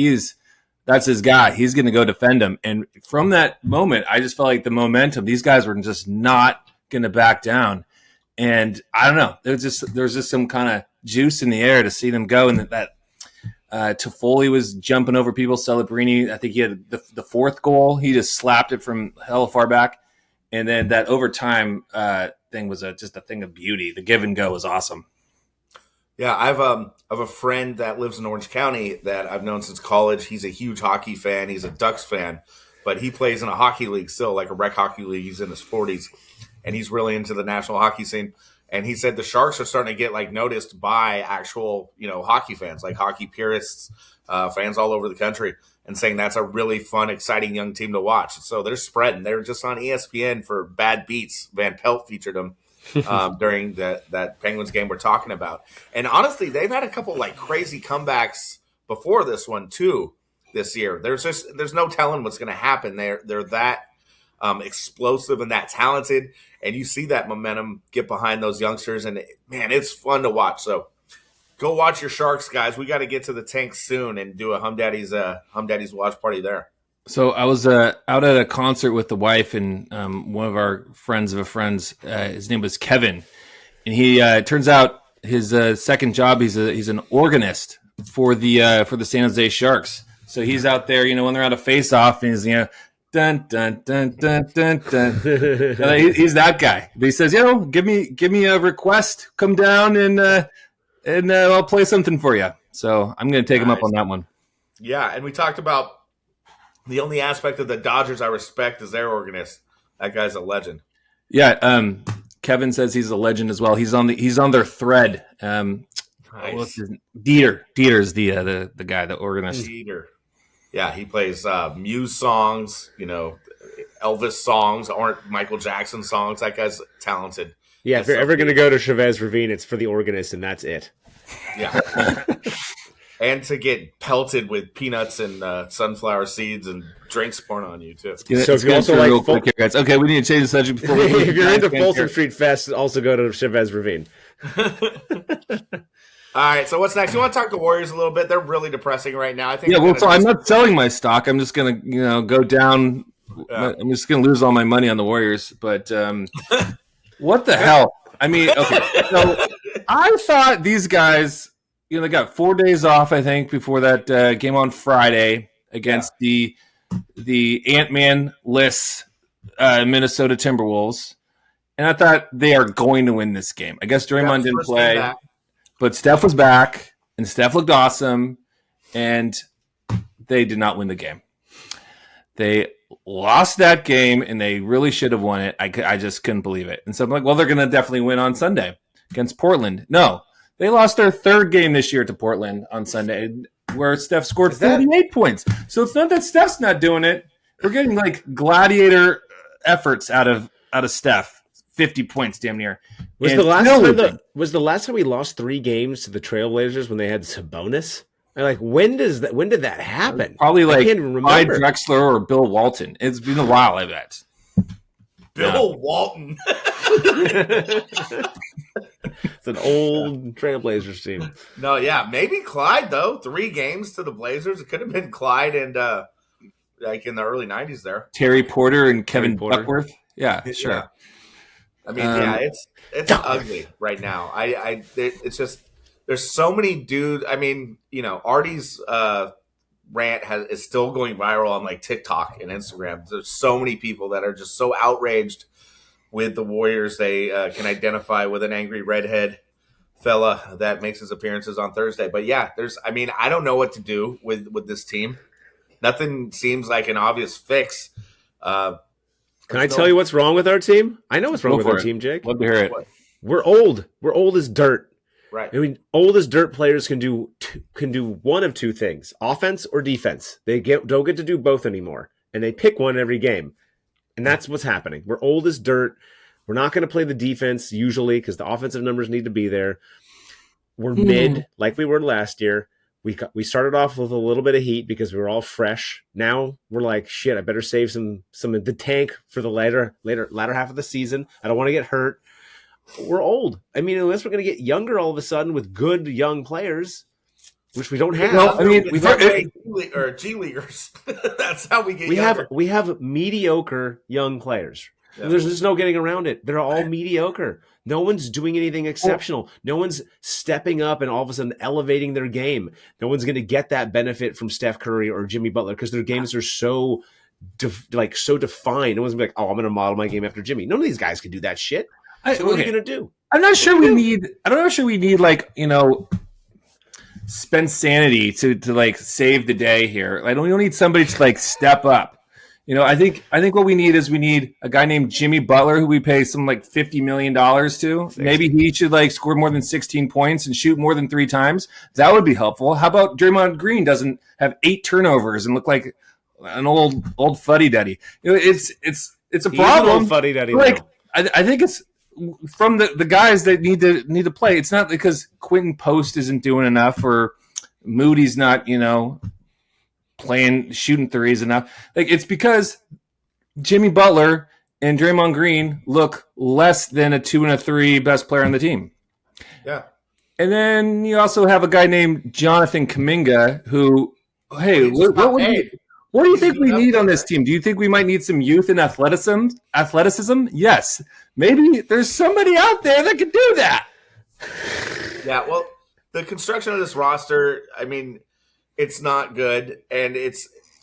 that's his guy. He's going to go defend him. And from that moment, I just felt like the momentum. These guys were just not going to back down. And I don't know. There's just some kind of juice in the air to see them go. And that Toffoli was jumping over people. Celebrini, I think he had the fourth goal. He just slapped it from hell far back. And then that overtime thing was just a thing of beauty. The give and go was awesome. Yeah, I have a friend that lives in Orange County that I've known since college. He's a huge hockey fan. He's a Ducks fan, but he plays in a hockey league still, like a rec hockey league. He's in his 40s, and he's really into the national hockey scene. And he said the Sharks are starting to get noticed by actual hockey fans, like hockey purists, fans all over the country, and saying that's a really fun, exciting young team to watch. So they're spreading. They were just on ESPN for Bad Beats. Van Pelt featured them during that Penguins game we're talking about. And honestly, they've had a couple crazy comebacks before this one too this year. There's no telling what's going to happen. They're that explosive and that talented, and you see that momentum get behind those youngsters, and man, it's fun to watch. So go watch your Sharks, guys. We got to get to the tank soon and do a Hum Daddies watch party there. So I was out at a concert with the wife and one of our friends of a friend's. His name was Kevin, and he turns out his second job. He's an organist for the San Jose Sharks. So he's out there, when they're at a face-off, and he's dun dun dun dun dun dun. He's that guy. But he says, give me a request, come down and I'll play something for you. So I'm going to take him up on that one. Yeah, and we talked about the only aspect of the Dodgers I respect is their organist. That guy's a legend. Yeah, Kevin says he's a legend as well. He's on their thread. Nice. Dieter's the guy, the organist. Dieter. Yeah, he plays Muse songs, Elvis songs, aren't Michael Jackson songs. That guy's talented. Yeah, if you're ever going to go to Chavez Ravine, it's for the organist, and that's it. Yeah. And to get pelted with peanuts and sunflower seeds and drinks poured on you, too. So if you also like real quick here, guys. Okay, we need to change the subject before we if you're into Folsom Street Fest, also go to Chavez Ravine. All right, so what's next? You want to talk the Warriors a little bit? They're really depressing right now. I think. Yeah, so I'm not selling my stock. I'm just going to, go down. Yeah. I'm just going to lose all my money on the Warriors. But what the hell? I mean, okay. So I thought these guys, they got 4 days off, I think, before that game on Friday against the Ant-Man-less Minnesota Timberwolves. And I thought they are going to win this game. I guess Draymond didn't play. But Steph was back, and Steph looked awesome, and they did not win the game. They lost that game, and they really should have won it. I just couldn't believe it. And so I'm like, well, they're going to definitely win on Sunday against Portland. No, they lost their third game this year to Portland on Sunday, where Steph scored 38 points. So it's not that Steph's not doing it. We're getting gladiator efforts out of Steph. 50 points, damn near. Was the last time we lost 3 games to the Trailblazers when they had Sabonis? When did that happen? Probably Clyde Drexler or Bill Walton. It's been a while, I bet. Bill Walton. It's an old Trailblazers team. No, yeah, maybe Clyde though. 3 games to the Blazers. It could have been Clyde and in the early 90s there. Terry Porter and Kevin Duckworth. Yeah, sure. Yeah. I mean, it's ugly right now. It's just there's so many dudes. I mean, Artie's rant is still going viral on TikTok and Instagram. There's so many people that are just so outraged with the Warriors. They can identify with an angry redhead fella that makes his appearances on Thursday. But yeah, I don't know what to do with this team. Nothing seems like an obvious fix. Can I tell you what's wrong with our team? I know what's wrong with our team, Jake. Love to hear it. We're old. We're old as dirt. Right. I mean, old as dirt players can do one of two things: offense or defense. They don't get to do both anymore, and they pick one every game, and that's what's happening. We're old as dirt. We're not going to play the defense usually because the offensive numbers need to be there. We're mid like we were last year. We started off with a little bit of heat because we were all fresh. Now we're like, shit, I better save some of the tank for the latter half of the season. I don't want to get hurt. We're old. I mean, unless we're going to get younger all of a sudden with good young players, which we don't have. Well, I mean, G leaguers. That's how we get younger. We have mediocre young players. Yeah. There's just no getting around it. They're all mediocre. No one's doing anything exceptional. No one's stepping up and all of a sudden elevating their game. No one's going to get that benefit from Steph Curry or Jimmy Butler because their games are so defined. No one's going to be like, oh, I'm going to model my game after Jimmy. None of these guys can do that shit. So what are you going to do? I'm not sure we need like, spend sanity to like save the day here. We don't need somebody to like step up. I think what we need is a guy named Jimmy Butler who we pay some like $50 million to. Maybe he should like score more than 16 points and shoot more than 3 times. That would be helpful. How about Draymond Green doesn't have 8 turnovers and look like an old fuddy-duddy? It's a problem. Fuddy-duddy. Like I think it's from the guys that need to play. It's not because Quentin Post isn't doing enough or Moody's not shooting threes enough. Like it's because Jimmy Butler and Draymond Green look less than a 2 and a 3 best player on the team. Yeah. And then you also have a guy named Jonathan Kuminga who, hey, what do you think we need on this team? Do you think we might need some youth and athleticism? Yes. Maybe there's somebody out there that could do that. Yeah, well, the construction of this roster, I mean, it's not good, and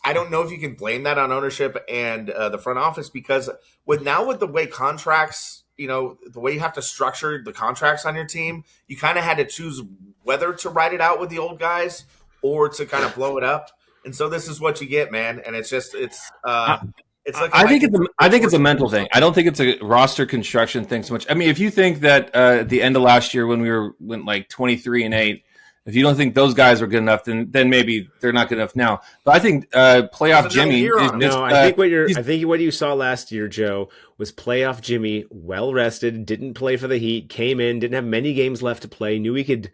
I don't know if you can blame that on ownership and the front office because with the way contracts, the way you have to structure the contracts on your team, you kind of had to choose whether to ride it out with the old guys or to kind of blow it up. And so this is what you get, man. And it's like I think it's a mental thing. I don't think it's a roster construction thing so much. I mean, if you think that at the end of last year when we went like 23-8. If you don't think those guys are good enough, then maybe they're not good enough now. But I think playoff Jimmy. I think what you saw last year, Joe, was playoff Jimmy, well rested, didn't play for the Heat, came in, didn't have many games left to play, knew he can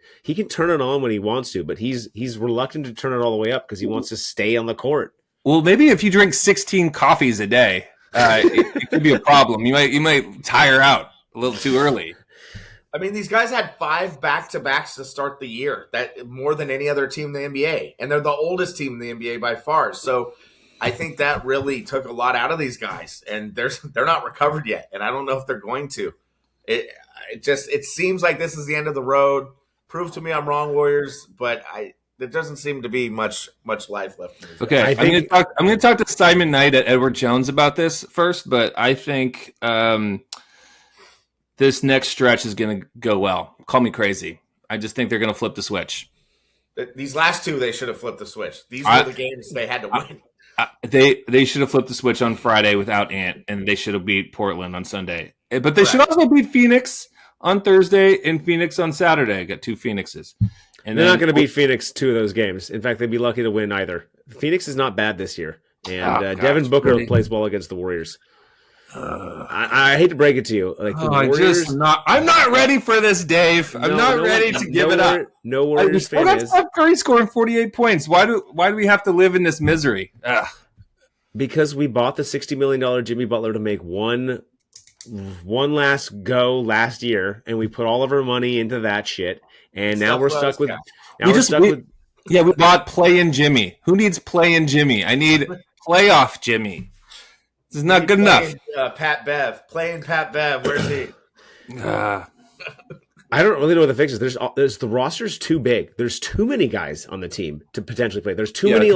turn it on when he wants to, but he's reluctant to turn it all the way up because he wants to stay on the court. Well, maybe if you drink 16 coffees a day, it could be a problem. You might tire out a little too early. I mean, these guys had 5 back-to-backs to start the year. That more than any other team in the NBA. And they're the oldest team in the NBA by far. So I think that really took a lot out of these guys. And they're not recovered yet. And I don't know if they're going to. It seems like this is the end of the road. Prove to me I'm wrong, Warriors. But there doesn't seem to be much life left in this. Okay, I'm going to talk to Simon Knight at Edward Jones about this first. But I think this next stretch is going to go well. Call me crazy. I just think they're going to flip the switch. These last 2, they should have flipped the switch. These were the games they had to win. They should have flipped the switch on Friday without Ant, and they should have beat Portland on Sunday. But they should also beat Phoenix on Thursday and Phoenix on Saturday. Got 2 Phoenixes. And they're not going to beat Phoenix 2 of those games. In fact, they'd be lucky to win either. Phoenix is not bad this year. And Devin Booker plays well against the Warriors. I hate to break it to you. Like I'm not ready for this, Dave. I'm not ready to give it up. No Warriors fan is. Steph Curry scoring 48 points. Why do we have to live in this misery? Ugh. Because we bought the $60 million Jimmy Butler to make one last go last year, and we put all of our money into that shit, and now we're stuck with. We bought play-in Jimmy. Who needs play-in Jimmy? I need playoff Jimmy. This is not good enough. Pat Bev. Playing Pat Bev. Where's he? I don't really know what the fix is. There's the roster's too big. There's too many guys on the team to potentially play. There's too many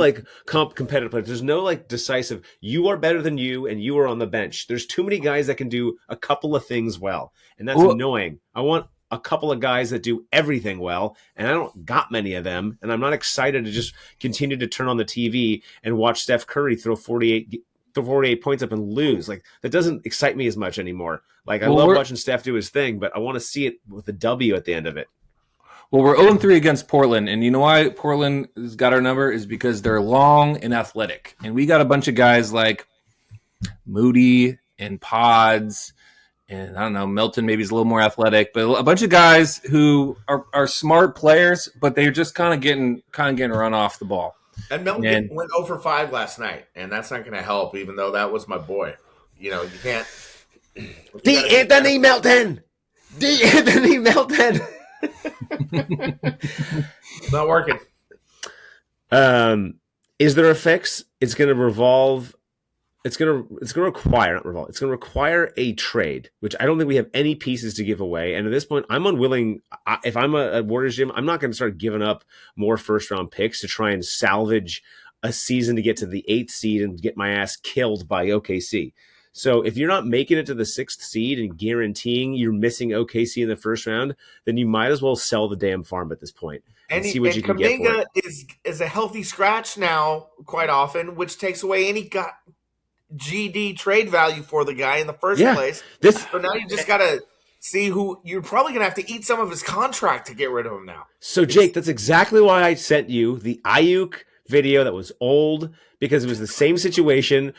competitive players. There's no decisive. You are better than you, and you are on the bench. There's too many guys that can do a couple of things well, and that's annoying. I want a couple of guys that do everything well, and I don't got many of them, and I'm not excited to just continue to turn on the TV and watch Steph Curry throw 48 points up and lose. Like, that doesn't excite me as much anymore. Like, I love watching Steph do his thing, but I want to see it with a W at the end of it. Well, we're 0-3 against Portland, and you know why Portland has got our number is because they're long and athletic, and we got a bunch of guys like Moody and Pods, and I don't know, Milton maybe is a little more athletic, but a bunch of guys who are smart players, but they're just kind of getting run off the ball. And Milton went 0 for 5 last night, and that's not going to help, even though that was my boy. You know, you can't. Anthony Melton! Anthony Melton! It's not working. Is there a fix? It's going to revolve. It's going to require, not revolve. It's going to require a trade, which I don't think we have any pieces to give away. And at this point, I'm unwilling. If I'm a Warriors GM, I'm not going to start giving up more first round picks to try and salvage a season to get to the 8th seed and get my ass killed by OKC. So if you're not making it to the 6th seed and guaranteeing you're missing OKC in the first round, then you might as well sell the damn farm at this point and see what you can get for it. is a healthy scratch now quite often, which takes away any GD trade value for the guy in the first place. So now you just got to see who you're probably going to have to eat some of his contract to get rid of him now. So Jake, that's exactly why I sent you the Ayuk video that was old, because it was the same situation.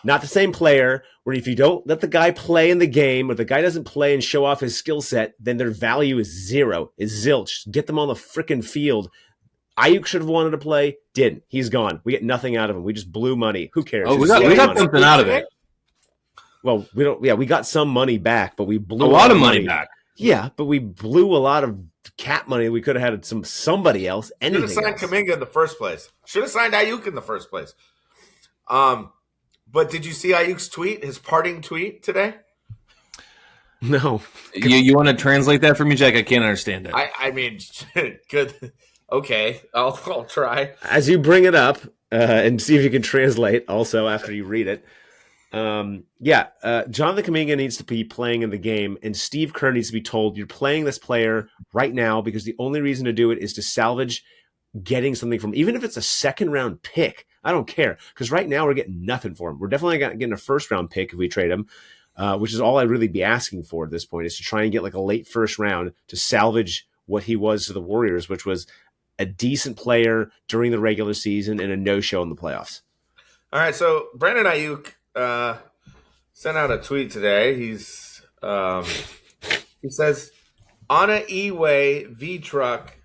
Not the same player, where if you don't let the guy play in the game, or the guy doesn't play and show off his skill set, then their value is zero, is zilch. Get them on the freaking field. Ayuk should have wanted to play, didn't. He's gone. We get nothing out of him. We just blew money. Who cares? Oh, we got something out of it. Well, we don't. Yeah, we got some money back, but we blew a lot of money back. Yeah, but we blew a lot of cap money. We could have had somebody else. Should have signed Kuminga in the first place. Should have signed Ayuk in the first place. But did you see Ayuk's tweet, his parting tweet today? No. You want to translate that for me, Jack? I can't understand it. I mean, good. Okay, I'll try. As you bring it up and see if you can translate also after you read it. Jonathan Kuminga needs to be playing in the game, and Steve Kerr needs to be told, you're playing this player right now because the only reason to do it is to salvage getting something from, even if it's a second-round pick. I don't care, because right now we're getting nothing for him. We're definitely getting a first-round pick if we trade him, which is all I'd really be asking for at this point, is to try and get like a late first round to salvage what he was to the Warriors, which was a decent player during the regular season and a no-show in the playoffs. All right, so Brandon Ayuk sent out a tweet today. He says, on a E-Way V-Truck,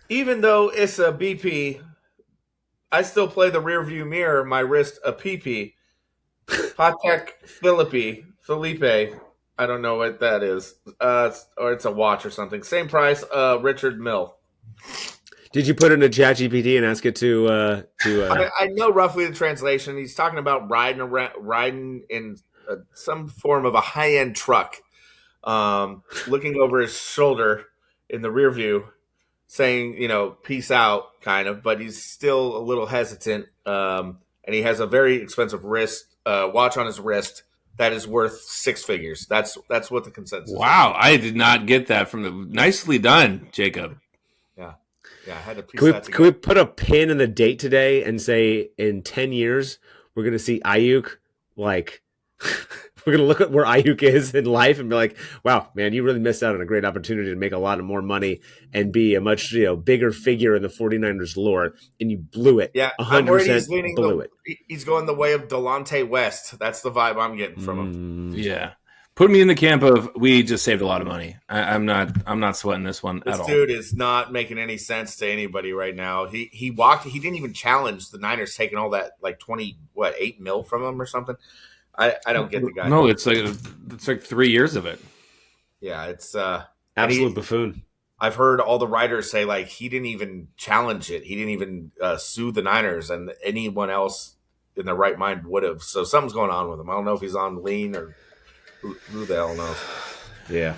even though it's a BP, I still play the rear view mirror, my wrist a PP. Patek Felipe, I don't know what that is. Or it's a watch or something. Same price, Richard Mill. Did you put it in a ChatGPT and ask it to I know roughly the translation. He's talking about riding in some form of a high-end truck, looking over his shoulder in the rear view, saying, peace out, kind of, but he's still a little hesitant. And he has a very expensive watch on his wrist that is worth 6 figures. That's what the consensus is. Wow, I did not get that from the. Nicely done, Jacob. Yeah, I had to piece that together. Can we put a pin in the date today and say in 10 years we're going to see Ayuk, like, we're going to look at where Ayuk is in life and be like, wow, man, you really missed out on a great opportunity to make a lot of more money and be a much bigger figure in the 49ers lore, and you blew it. Yeah, 100% blew it. He's going the way of Delonte West. That's the vibe I'm getting from him. Yeah. Put me in the camp of we just saved a lot of money. I'm not sweating this one at all. This dude is not making any sense to anybody right now. He walked. He didn't even challenge the Niners taking all that, like 8 mil from him or something. I don't get the guy. No, it's like 3 years of it. Yeah, it's absolute buffoon. I've heard all the writers say, like, he didn't even challenge it. He didn't even sue the Niners, and anyone else in their right mind would have. So something's going on with him. I don't know if he's on lean or who the hell knows. Yeah.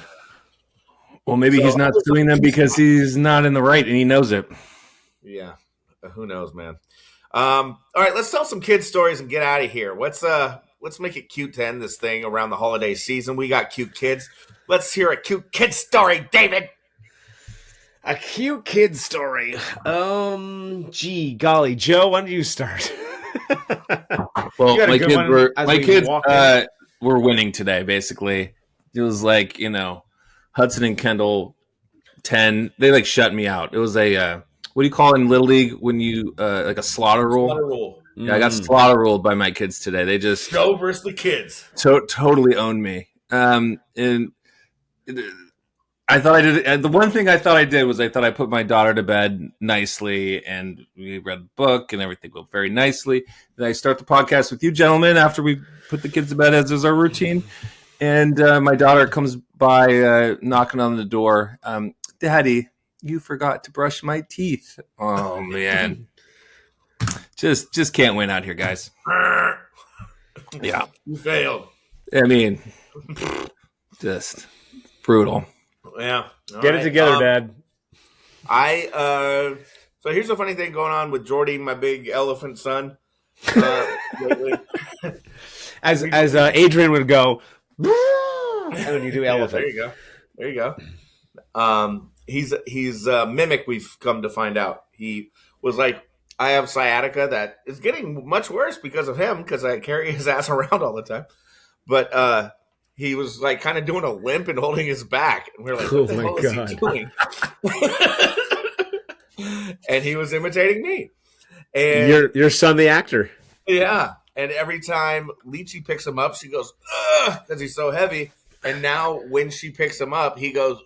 Well, maybe he's not suing them because he's not in the right and he knows it. Yeah. Who knows, man. All right, let's tell some kid stories and get out of here. What's let's make it cute to end this thing around the holiday season. We got cute kids. Let's hear a cute kid story, David. A cute kid story. Gee, golly, Joe, why don't you start? Well, You got a my good kids one were as my we kids walk in? were winning today. Basically, it was like Hudson and Kendall 10. They like shut me out. It was a what do you call it in Little League when you like a slaughter rule? Slaughter rule. Yeah, I got slaughter ruled by my kids today. They just Joe versus the kids. totally owned me. And I thought I did. And the one thing I thought I did was I thought I put my daughter to bed nicely, and we read the book, and everything went very nicely. Then I start the podcast with you gentlemen after we put the kids to bed, as is our routine. And my daughter comes by, knocking on the door. Daddy, you forgot to brush my teeth. Oh man, just can't win out here, guys. Yeah, You failed. I mean, just brutal. Yeah. All Get right. it together, Dad. So here's a funny thing going on with Jordy, my big elephant son. Lately. As Adrian would go, when you do elephant. There you go. He's a mimic. We've come to find out. He was like, I have sciatica that is getting much worse because of him, because I carry his ass around all the time. But he was like kind of doing a limp and holding his back, and we we're like, "What the hell is he doing?" And he was imitating me. And Your son, the actor. yeah, and every time Leachy picks him up, she goes, "Ugh," because he's so heavy. And now when she picks him up, he goes,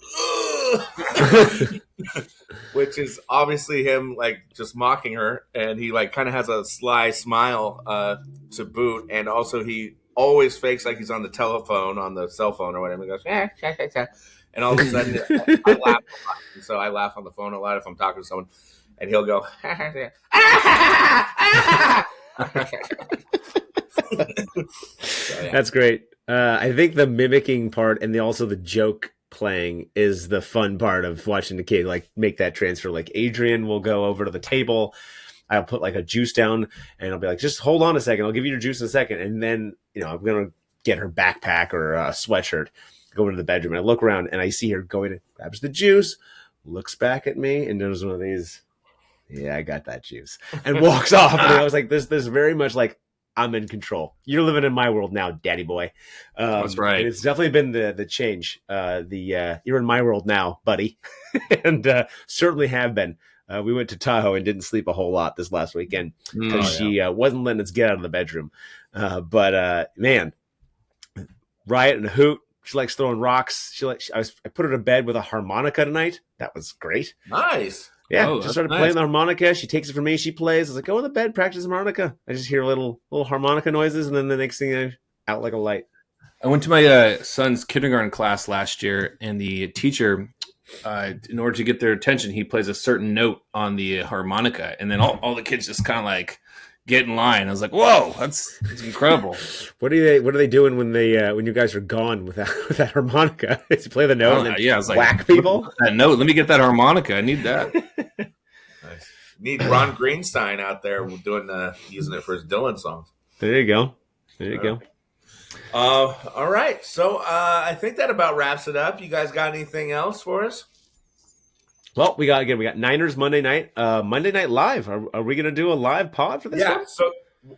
"Ugh," which is obviously him like just mocking her. And he like kind of has a sly smile to boot, and also he always fakes like he's on the telephone, on the cell phone or whatever. He goes, and all of a sudden I laugh a lot. And so I laugh on the phone a lot if I'm talking to someone, and he'll go, so, yeah. That's great. I think the mimicking part and also the joke playing is the fun part of watching the kid like make that transfer. Like Adrian will go over to the table. I'll put like a juice down, and I'll be like, just hold on a second. I'll give you your juice in a second. And then, I'm going to get her backpack or a sweatshirt, go into the bedroom, and I look around and I see her going, grabs the juice, looks back at me, and does one of these, yeah, I got that juice, and walks off. And I was like, this very much like, I'm in control. You're living in my world now, daddy boy. That's right. And it's definitely been the change. You're in my world now, buddy. And certainly have been. We went to Tahoe and didn't sleep a whole lot this last weekend because she wasn't letting us get out of the bedroom. But man, riot and a hoot. She likes throwing rocks. I put her to bed with a harmonica tonight. That was great. Nice. Yeah, just started playing the harmonica. She takes it from me. She plays. I was like, go in the bed, practice harmonica. I just hear little harmonica noises, and then the next thing, out like a light. I went to my son's kindergarten class last year, and the teacher, in order to get their attention, he plays a certain note on the harmonica, and then all the kids just kind of like get in line. I was like, "Whoa, that's incredible!" What are they doing when you guys are gone with that harmonica? Is you play the note and then I was like, whack people? That note. Let me get that harmonica. I need that. Nice. Need Ron Greenstein out there using it for his Dylan songs. There you go. All right. So I think that about wraps it up. You guys got anything else for us? Well, we got Niners Monday night. Monday Night Live. Are we going to do a live pod for this one? So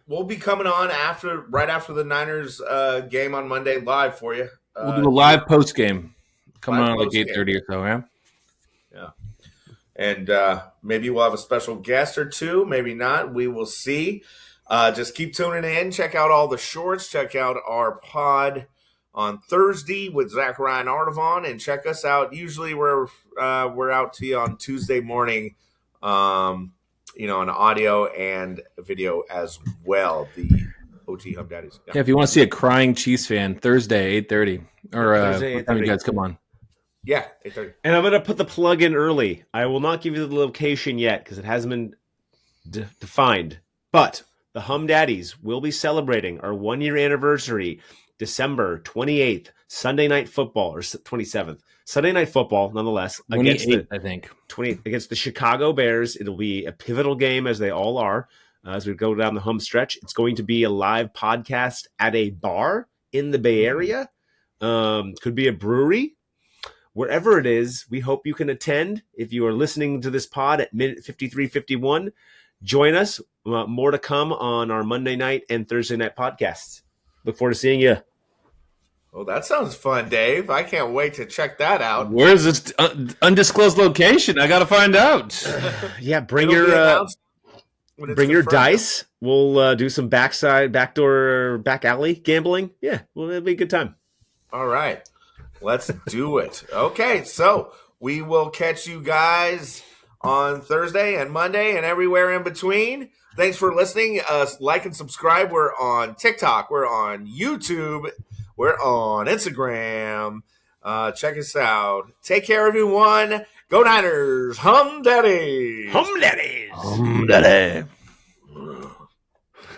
we'll be coming on right after the Niners game on Monday live for you. We'll do a live post game. Coming on like 8:30 or so, yeah. Yeah. And maybe we'll have a special guest or two. Maybe not. We will see. Just keep tuning in. Check out all the shorts. Check out our pod on Thursday with Zach Ryan Artavon, and check us out. Usually we're out to you on Tuesday morning, on audio and video as well. The OT Hub Daddies. Yeah, if you want to see a crying Chiefs fan, Thursday 8:30, or Thursday, what time you guys come on? Yeah, 8:30. And I'm going to put the plug in early. I will not give you the location yet because it hasn't been defined. But the Hum Daddies will be celebrating our 1-year anniversary December 28th, Sunday Night Football, or 27th. Sunday Night Football, nonetheless, against the I think 28th against the Chicago Bears. It'll be a pivotal game, as they all are. as we go down the home stretch. It's going to be a live podcast at a bar in the Bay Area. Could be a brewery. Wherever it is, we hope you can attend. If you are listening to this pod at minute 53:51, join us. More to come on our Monday night and Thursday night podcasts. Look forward to seeing you. Well, that sounds fun, Dave. I can't wait to check that out. Where's this undisclosed location? I got to find out. Yeah, bring It'll be your announced when it's confirmed. dice. We'll do some back alley gambling. Yeah, well, it'll be a good time. All right. Let's do it. Okay, so we will catch you guys on Thursday and Monday and everywhere in between. Thanks for listening. Like and subscribe. We're on TikTok. We're on YouTube. We're on Instagram. Check us out. Take care, everyone. Go Niners. Hum Daddies. Hum Daddies. Daddy.